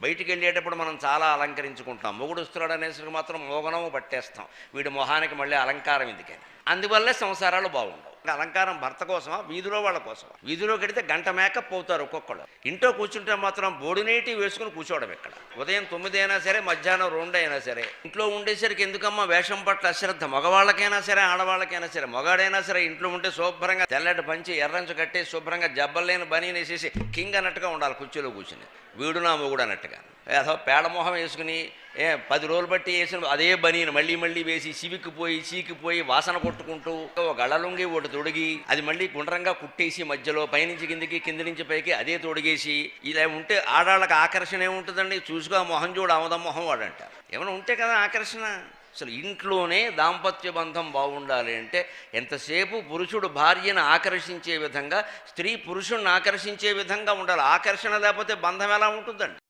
బయటికి వెళ్ళేటప్పుడు మనం చాలా అలంకరించుకుంటాం. మొగుడు వస్తున్నాడు అనేసరికి మాత్రం మోగనము పట్టేస్తాం. వీడి మొహానికి మళ్ళీ అలంకారం ఎందుకని. అందువల్లే సంసారాలు బాగుండవు. అలంకారం భర్త కోసమా, వీధిలో వాళ్ళ కోసమా? వీధిలో కడితే గంట మేకప్ అవుతారు ఒక్కొక్కళ్ళు. ఇంట్లో కూర్చుంటే మాత్రం బోడినేటి వేసుకుని కూర్చోవడం ఇక్కడ. ఉదయం 9 అయినా సరే, మధ్యాహ్నం 2 అయినా సరే. ఇంట్లో ఉండేసరికి ఎందుకమ్మా వేషం పట్ల అశ్రద్ధ? మగవాళ్ళకైనా సరే, ఆడవాళ్ళకైనా సరే. మగాడైనా సరే ఇంట్లో ఉంటే శుభ్రంగా తెల్లటి పంచి ఎర్రంచు కట్టి శుభ్రంగా జబ్బలేని బనీని వేసేసి కింగ్ అన్నట్టుగా ఉండాలి కుర్చీలో కూర్చుని. వీడు నా మొగుడు అన్నట్టుగా. ఏదో పేడమొహం వేసుకుని 10 రోజులు బట్టి వేసిన అదే బనీని మళ్ళీ మళ్ళీ వేసి సివికిపోయి చీకిపోయి వాసన కొట్టుకుంటూ ఒక గళ్ళలుంగి ఒకటి తొడిగి అది మళ్ళీ గుండ్రంగా కుట్టేసి మధ్యలో పైనుంచి కిందికి కింది నుంచి పైకి అదే తొడిగేసి ఇలా ఉంటే ఆడాళ్ళకి ఆకర్షణ ఏముంటుందండి? చూసుకో మొహం చూడు ఆమదం మొహం వాడంట. ఏమైనా ఉంటే కదా ఆకర్షణ. అసలు ఇంట్లోనే దాంపత్య బంధం బాగుండాలి అంటే ఎంతసేపు పురుషుడు భార్యను ఆకర్షించే విధంగా, స్త్రీ పురుషుణ్ణి ఆకర్షించే విధంగా ఉండాలి. ఆకర్షణ లేకపోతే బంధం ఎలా ఉంటుందండి?